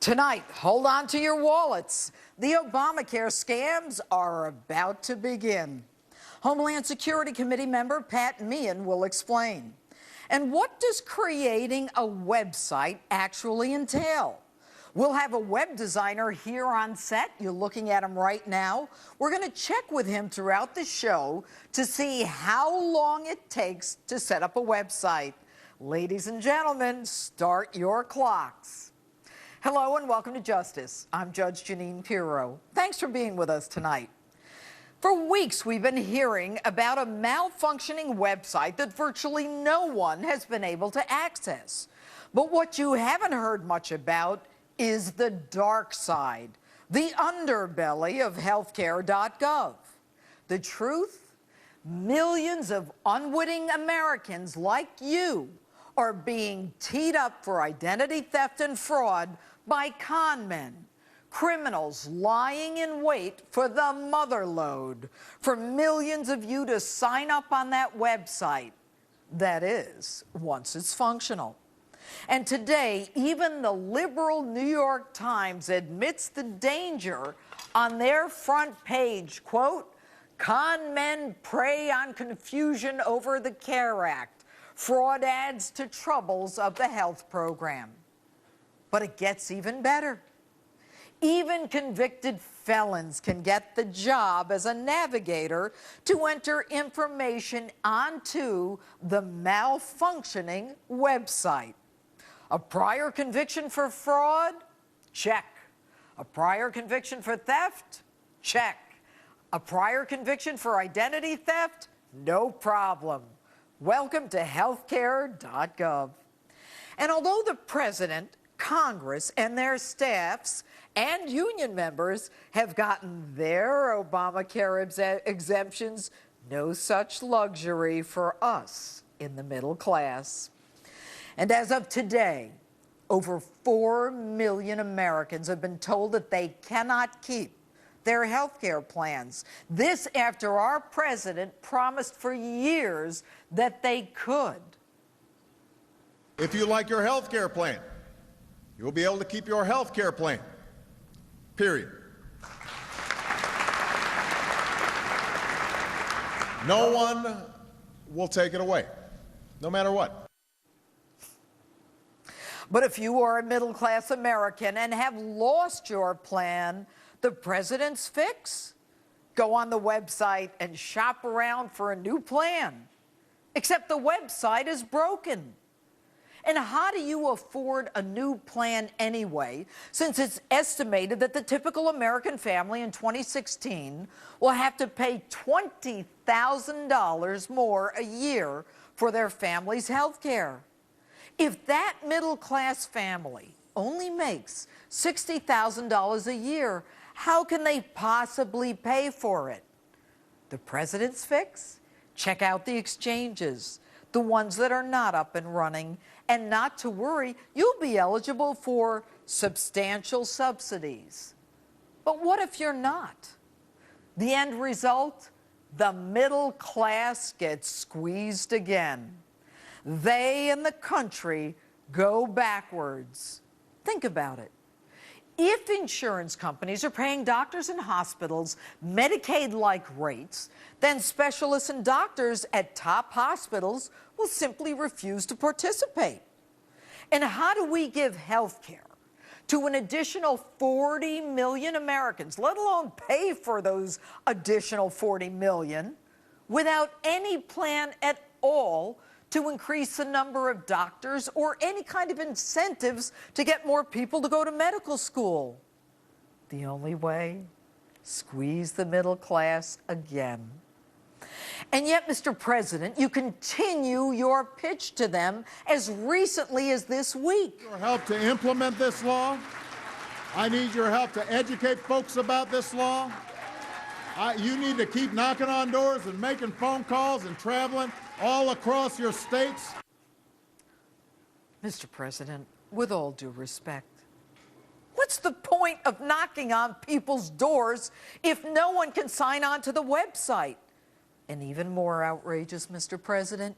Tonight, hold on to your wallets. The Obamacare scams are about to begin. Homeland Security Committee member Pat Meehan will explain. And what does creating a website actually entail? We'll have a web designer here on set. You're looking at him right now. We're going to check with him throughout the show to see how long it takes to set up a website. Ladies and gentlemen, start your clocks. Hello and welcome to Justice. I'm Judge Jeanine Pirro. Thanks for being with us tonight. For weeks, we've been hearing about a malfunctioning website that virtually no one has been able to access. But what you haven't heard much about is the dark side, the underbelly of healthcare.gov. The truth? Millions of unwitting Americans like you are being teed up for identity theft and fraud by con men, criminals lying in wait for the mother lode for millions of you to sign up on that website. That is, once it's functional. And today, even the liberal New York Times admits the danger on their front page, quote, "Con men prey on confusion over the CARE Act. Fraud adds to troubles of the health program." But it gets even better. Even convicted felons can get the job as a navigator to enter information onto the malfunctioning website. A prior conviction for fraud? Check. A prior conviction for theft? Check. A prior conviction for identity theft? No problem. Welcome to healthcare.gov. And although the president, Congress, and their staffs and union members have gotten their Obamacare exemptions, no such luxury for us in the middle class. And as of today, over 4 million Americans have been told that they cannot keep their health care plans. This after our president promised for years that they could. If you like your health care plan, you'll be able to keep your health care plan, period. No one will take it away, no matter what. But if you are a middle-class American and have lost your plan, the president's fix? Go on the website and shop around for a new plan. Except the website is broken. And how do you afford a new plan anyway, since it's estimated that the typical American family in 2016 will have to pay $20,000 more a year for their family's health care? If that middle-class family only makes $60,000 a year, how can they possibly pay for it? The president's fix? Check out the exchanges, the ones that are not up and running, and not to worry, you'll be eligible for substantial subsidies. But what if you're not? The end result? The middle class gets squeezed again. They and the country go backwards. Think about it. If insurance companies are paying doctors and hospitals Medicaid-like rates, then specialists and doctors at top hospitals will simply refuse to participate. And how do we give health care to an additional 40 million Americans, let alone pay for those additional 40 million, without any plan at all to increase the number of doctors or any kind of incentives to get more people to go to medical school? The only way? Squeeze the middle class again. And yet, Mr. President, you continue your pitch to them as recently as this week. Your help to implement this law. I need your help to educate folks about this law. You need to keep knocking on doors and making phone calls and traveling all across your states. Mr. President, with all due respect, what's the point of knocking on people's doors if no one can sign on to the website? And even more outrageous, Mr. President,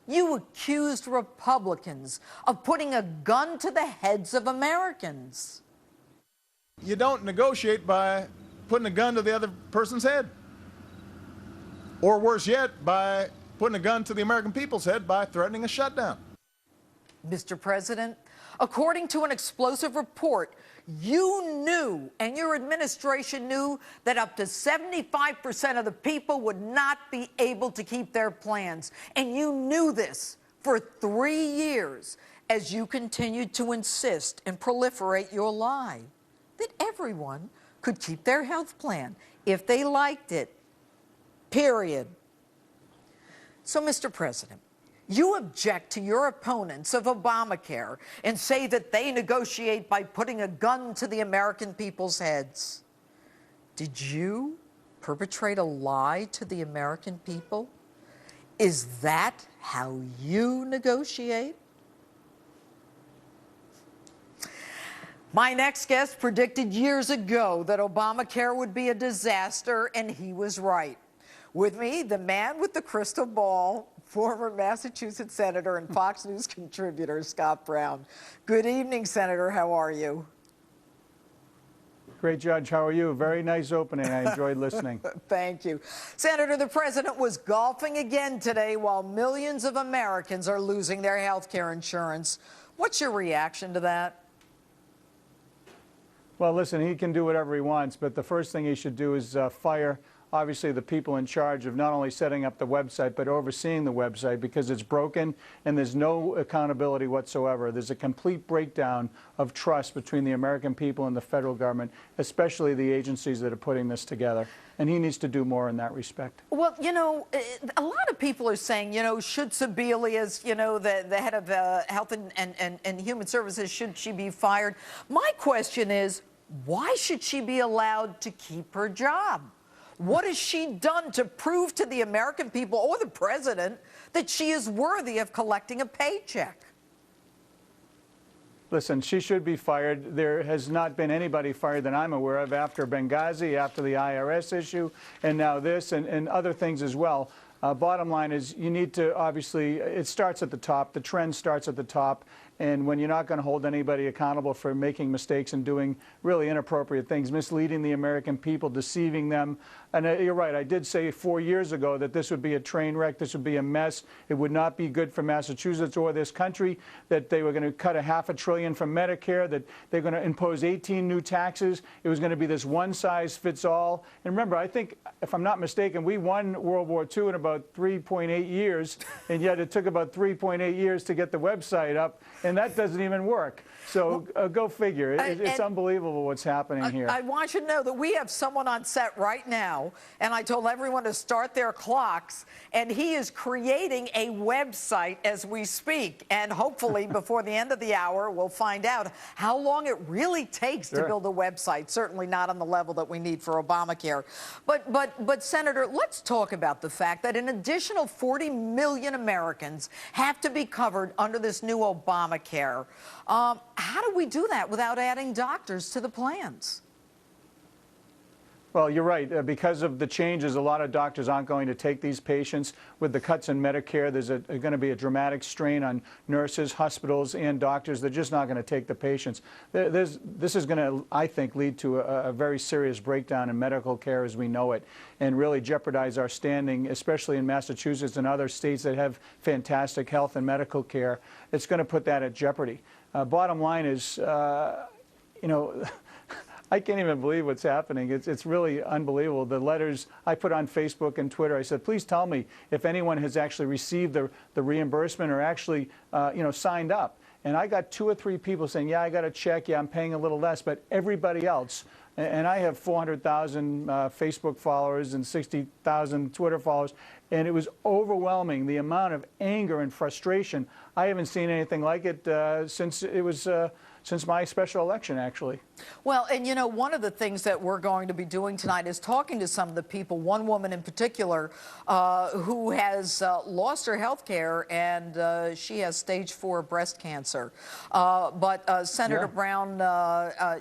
you accused Republicans of putting a gun to the heads of Americans. You don't negotiate by putting a gun to the other person's head. Or worse yet, by putting a gun to the American people's head by threatening a shutdown. Mr. President, according to an explosive report, you knew and your administration knew that up to 75% of the people would not be able to keep their plans. And you knew this for 3 years as you continued to insist and proliferate your lie that everyone could keep their health plan if they liked it. Period. So, Mr. President, you object to your opponents of Obamacare and say that they negotiate by putting a gun to the American people's heads. Did you perpetrate a lie to the American people? Is that how you negotiate? My next guest predicted years ago that Obamacare would be a disaster, and he was right. With me, the man with the crystal ball, former Massachusetts Senator and Fox News contributor, Scott Brown. Good evening, Senator. How are you? Great, Judge. How are you? Very nice opening. I enjoyed listening. Thank you. Senator, the president was golfing again today while millions of Americans are losing their health care insurance. What's your reaction to that? Well, listen, he can do whatever he wants, but the first thing he should do is fire, obviously, the people in charge of not only setting up the website, but overseeing the website, because it's broken and there's no accountability whatsoever. There's a complete breakdown of trust between the American people and the federal government, especially the agencies that are putting this together. And he needs to do more in that respect. Well, you know, a lot of people are saying, you know, should Sebelius, you know, the head of Health and Human Services, should she be fired? My question is, why should she be allowed to keep her job? What has she done to prove to the American people or the president that she is worthy of collecting a paycheck? Listen, she should be fired. There has not been anybody fired that I'm aware of after Benghazi, after the IRS issue, and now this and other things as well. Bottom line is you need to, obviously, it starts at the top. The trend starts at the top. And when you're not going to hold anybody accountable for making mistakes and doing really inappropriate things, misleading the American people, deceiving them. And you're right, I did say 4 years ago that this would be a train wreck, this would be a mess. It would not be good for Massachusetts or this country, that they were going to cut $500 billion from Medicare, that they're going to impose 18 new taxes. It was going to be this one-size-fits-all. And remember, I think, if I'm not mistaken, we won World War II in about 3.8 years, and yet it took about 3.8 years to get the website up. And that doesn't even work. So go figure. It's unbelievable what's happening here. I want you to know that we have someone on set right now, and I told everyone to start their clocks, and he is creating a website as we speak. And hopefully before the end of the hour, we'll find out how long it really takes to build a website. Certainly not on the level that we need for Obamacare. But Senator, let's talk about the fact that an additional 40 million Americans have to be covered under this new Obamacare. How do we do that without adding doctors to the plans? Well, you're right. Because of the changes, a lot of doctors aren't going to take these patients. With the cuts in Medicare, there's going to be a dramatic strain on nurses, hospitals, and doctors. They're just not going to take the patients. This is going to, I think, lead to a very serious breakdown in medical care as we know it, and really jeopardize our standing, especially in Massachusetts and other states that have fantastic health and medical care. It's going to put that at jeopardy. Bottom line is, you know, I can't even believe what's happening. It's really unbelievable. The letters I put on Facebook and Twitter, I said, please tell me if anyone has actually received the reimbursement or actually, you know, signed up. And I got 2 or 3 people saying, yeah, I got a check. Yeah, I'm paying a little less. But everybody else, and I have 400,000 Facebook followers and 60,000 Twitter followers, and it was overwhelming, the amount of anger and frustration. I haven't seen anything like it since it was since my special election, actually. Well, and you know, one of the things that we're going to be doing tonight is talking to some of the people, one woman in particular, who has lost her health care, and she has stage 4 breast cancer. Senator Brown,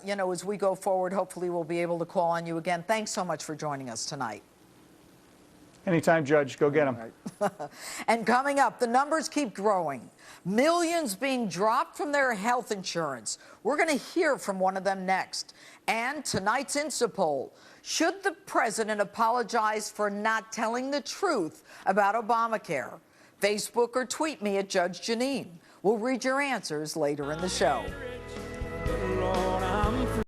you know, as we go forward, hopefully we'll be able to call on you again. Thanks so much for joining us tonight. Anytime, Judge, go get them. And coming up, the numbers keep growing. Millions being dropped from their health insurance. We're going to hear from one of them next. And tonight's Insta poll. Should the president apologize for not telling the truth about Obamacare? Facebook or tweet me at Judge Jeanine. We'll read your answers later in the show.